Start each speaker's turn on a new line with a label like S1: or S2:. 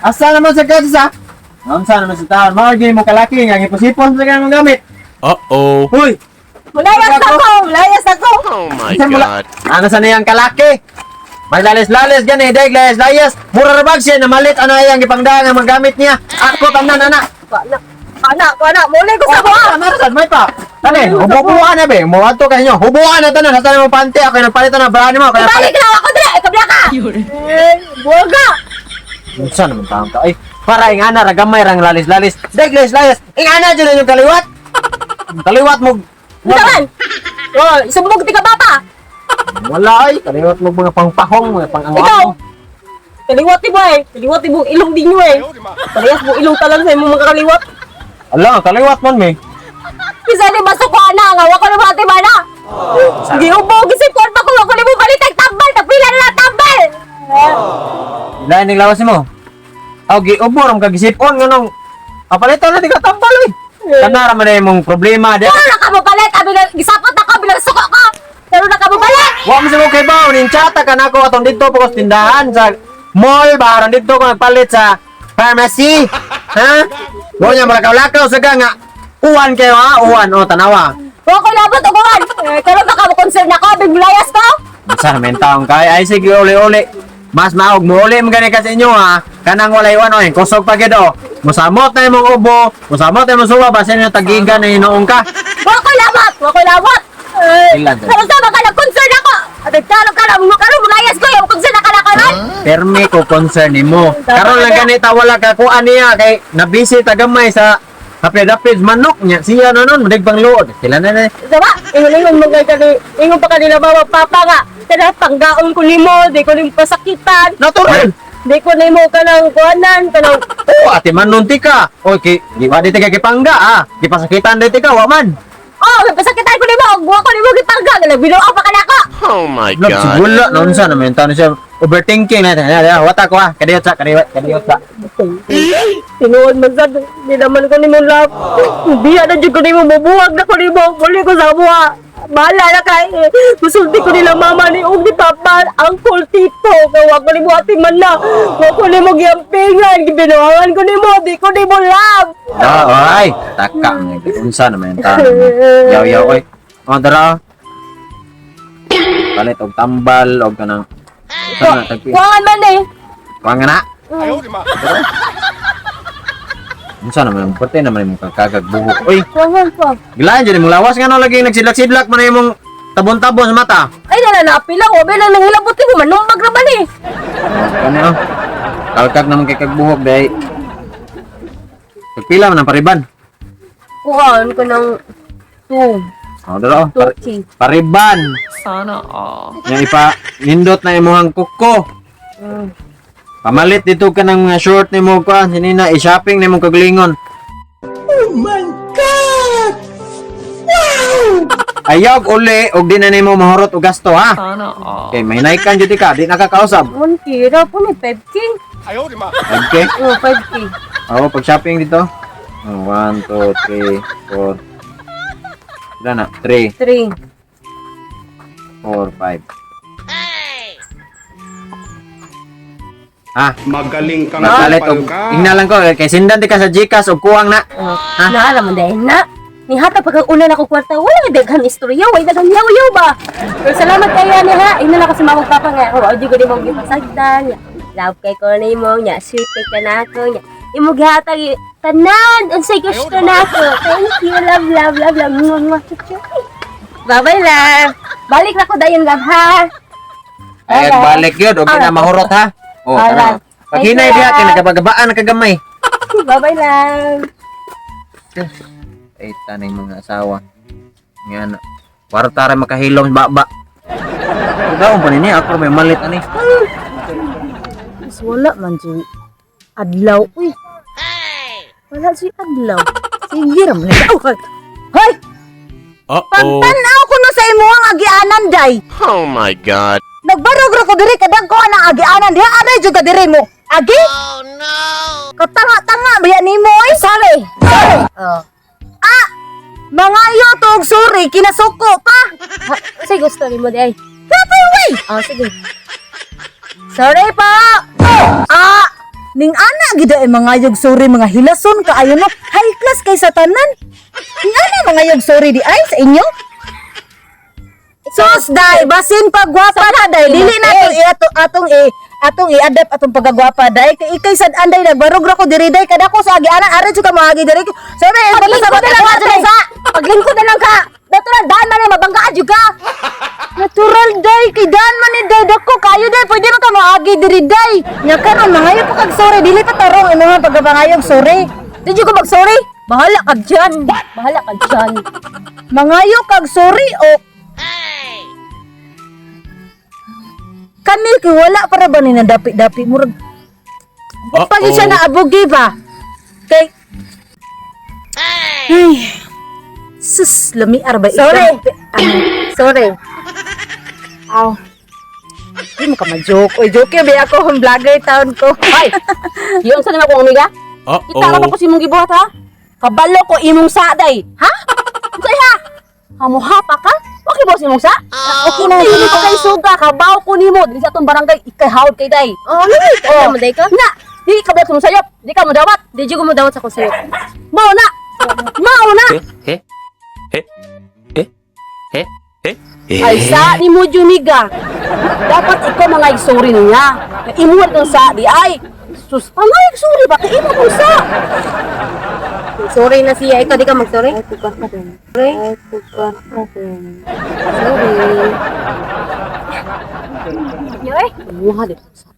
S1: Asa naman sa kasa? Asa naman sa taon? Mga mo kalaki nga ipusipon sa kanang gamit.
S2: Uh-oh.
S1: Uy,
S3: Mulayas ako! Mulayas ako!
S2: Oh my
S1: Saan mo
S2: God.
S1: ano sa niyang kalaki? May lalis-lalis gani, dahil layas-layas. Mura rabag siya na malit ano yang ipangdaan ang mga gamit niya. Ako tanan anak.
S3: Anak, muli ko sa buha!
S1: Narasan, may pa. Tani, hububuhan na be. Muadto kayo nyo. Hubuhan na tanan. Hasta mo panty. Ako yung nagpalitan na brani mo. Kaya
S3: Balik na ako dire! Kabla ka! Buwaga!
S1: saan naman taong ka? Ay, para ing ana, ragamay, rang lalis-lalis. Dahil layas-layas. Ing ana dyan yung kaliwat. Kaliwat mo.
S3: Budaman! Oh, sumbog ti ka bata!
S1: Wala ay. Kaliwat mo mga pangpahong. Mga
S3: Ikaw!
S1: pang-angwang.
S3: Kaliwat ti boy! Kaliwat ti mong ilong din nyo eh! Parehas mong ilong talang sa imong mga kaliwat!
S1: Ala, kaliwat man me.
S3: Bisa ni masuko na nga! Wako na mga timana! Sige ubo! Gisipon pa ko! Wako na mo balitag tambal! Tagpila na tambal!
S1: Lain ning lawas mo. Aw giubor ang kagisipon nganong apalito na di ka tambal eh. Kanara man na imong problema di.
S3: Pero na ka mo balit! Abi na gisapot ako! Bilang suko ko! Pero na ka mo balit!
S1: Wa mo sa mo kay bawo ning chata kanako atong dito pa ko sa tindahan sa mall ba aron dito ko nagpalit sa pharmacy. Ha? Wa nya malakaw-lakaw sa nga. Uwan kayo ha, uwan o tanawa.
S3: Wako labot o kuwan! Karoon baka mo concern ako! Biglayas ko!
S1: Sa naman taong kay ay sige uli-uli. Mas maog mo uli mo gani kasi inyo ha. Kanang walay iwan o kusog pa gid o. Musamot na imong ubo, musamot na imong suwa basin yung tagigan na hinuong ka.
S3: Wako labot! Wako labot!
S1: Ilan to?
S3: Karoon sa baka nag-concern ako! At nagtalong ka lang! Karoon bulayas ko! Yung concern na ka na karoon!
S1: Permi ko concern nimo. Karon lang ganita wala ka kuan niya kay nabisi tagamay sa hapid-hapid manok niya. Siya nonon madigpang luod. Sila na.
S3: Diba? Ingon mo ingon pa kanila mama papa nga. Kada panggaon ko nimo, di ko nimo pasakitan.
S1: Natural.
S3: Di ko nimo kanang kuanan, kanang
S1: Oh, ate man nun tika. Okay, di ba di tika kipangga ah. Di pasakitan di tika wa man.
S3: oh, pasakitan ko nimo, buwa ko nimo gipangga, nagbinuo pa kanako.
S2: Oh my
S1: Love si
S2: God.
S1: wala noon sa naman tan siya overthinking na. Wata ko ah. Kadiyot sa.
S3: Tinuod man sad, di naman ko nimo love. Biya na jud ko nimo bubuwag na ko nimo, muli ko sa buha. Bahala na kay gusulti ko nila mama ni og ni papa uncle tito kawa ko nimo ati man na wa ko nimo giampingan gibinuangan ko nimo di ko nimo love.
S1: Ah, ay. Taka nga unsa naman tan. Yaw oy. Oh, dara. Palit og tambal og kanang sana tagpi.
S3: Kuangan man eh.
S1: Kuang na. Unsa naman pati naman imong kakagag buhok. Oy,
S3: Kuangan pa.
S1: gilaan jud imong lawas nga no lagi nagsidlak-sidlak man imong tabon-tabon sa mata.
S3: Ay napi lang o lang nangilabot ko manumbag ra man eh.
S1: Ano oh? Kalkag naman kay kagbuhok day. Pagpila man ang pariban.
S3: Kuan ko ng 2.
S1: Oh, dala oh.
S3: 2K.
S1: Pariban.
S2: Sana all.
S1: Yang ipa nindot na imong kuko. Pamalit dito ka ng mga short ni mo pa, sinina, i-shopping ni mo kaglingon. Oh my God! Wow! Ayog uli, og di na ni mo mahurot o gasto ha.
S2: Sana all.
S1: Okay, may naikan dito ka, di nakakausap.
S3: Mon kira po ni 5K.
S1: Okay?
S3: Oh, 5K.
S1: Oo, pag shopping dito. 1, 2, 3, 4. Ilan na? 3,
S3: 3.
S1: 4, 5. Ah,
S4: Magaling kang
S1: nagpalit og ingnalan ko kay sindan di ka sa GCash og kuwang na.
S3: Naala man dahil na. Ni hata pagkakuna na ko kwarta, wala nga daghan istorya, wala dagang yaw-yaw ba? Pero salamat kaya ni ha, ina na kasi mawag papa nga, o di ko di mo gipasagdan. Love kay ko na mo nya, sweet kay ka na ako nya. Imo gihatag tanan, unsay gusto na ako. Thank you, love. Bye-bye love. Balik na ko dayon love ha.
S1: Ay, balik yun, og na mahurot ha. Oh,
S3: Alright.
S1: pag hinay diha kay nagabagabaan na kagamay.
S3: Bye-bye love.
S1: Ay, taning mga asawa. Nga na. Kwarta rin makahilom baba. Daw pa nini ako may malit ani.
S3: Mas wala man si Adlaw. Uy. Wala si Adlaw. Sige ra man. Hoy!
S2: Uh-oh.
S3: Pagtanaw ko na sa imo ang agianan day.
S2: Oh my God.
S3: Nagbarog ra ko diri kadang ko ang agianan diha aray jud ka diri mo. Agi?
S2: Oh no.
S3: Katanga-tanga biya nimo ay sari. Oh. Ah! Mga yotog sorry kinasuko pa. Sige gusto nimo di ay. Proper way. Oh sige. Sorry pa. Ah!
S4: Ning ana gid ay mga yog sorry mga hilason kaayo no. High class kay sa tanan. Ning ana mga yog sorry di ay sa inyo. Sus day basin pagwapa na day dili na to atong i-adapt atong pagagwapa day kay ikay sad anday nagbarog ra ko diri day kada ko sa agianan are jud ka maagi diri. Sorry
S3: Paglingkod na lang ka sa. Paglingkod na lang ka. Natural daan man mabanggaan jud ka.
S4: natural day kay dan man ni day dako kayo day pwede man ka maagi diri day. Nya karon mangayo pa kag sorry dili ta tarong imong pagabangayog sorry.
S3: Di jud ko mag sorry. Bahala ka diyan. Bahala ka diyan.
S4: Mangayo kag sorry o kani kay wala para ba ni nadapi-dapi murag pag siya na abugi ba kay ay sus lami arba
S3: Sorry. Sorry.
S4: aw di mo ka ma-joke oy joke ba ako ang vlogger taon ko
S3: Ay. Yung sa nima ko amiga? Kita ka ko si mong gibuhat ha? Kabalo ko imong saday. Ha? Say ha? Hamuha pa ka? Okay ba si mong sa? Okay na. Hindi ko kay suga. Kabaw ko nimo. Dili sa itong barangay. Ikay hawad kay day. Oh, lami. Oh, maday ka? Na. Di ka ba sumusayop? Di ka mo dawat? Di ko mo dawat sa kusayop. Mao na. Mao na. Ay sa ni mo Juniga. Dapat ikaw mga igsuri niya. Imuhat ng sa di ay. Sus, mga igsuri ba? Kaya imo kung sa. Sorry na siya. Ikaw di ka mag-sorry? Ay, tuka ka din. Sorry? Ay, tuka ka din. Sorry. Yo eh. Kumuha dito sa.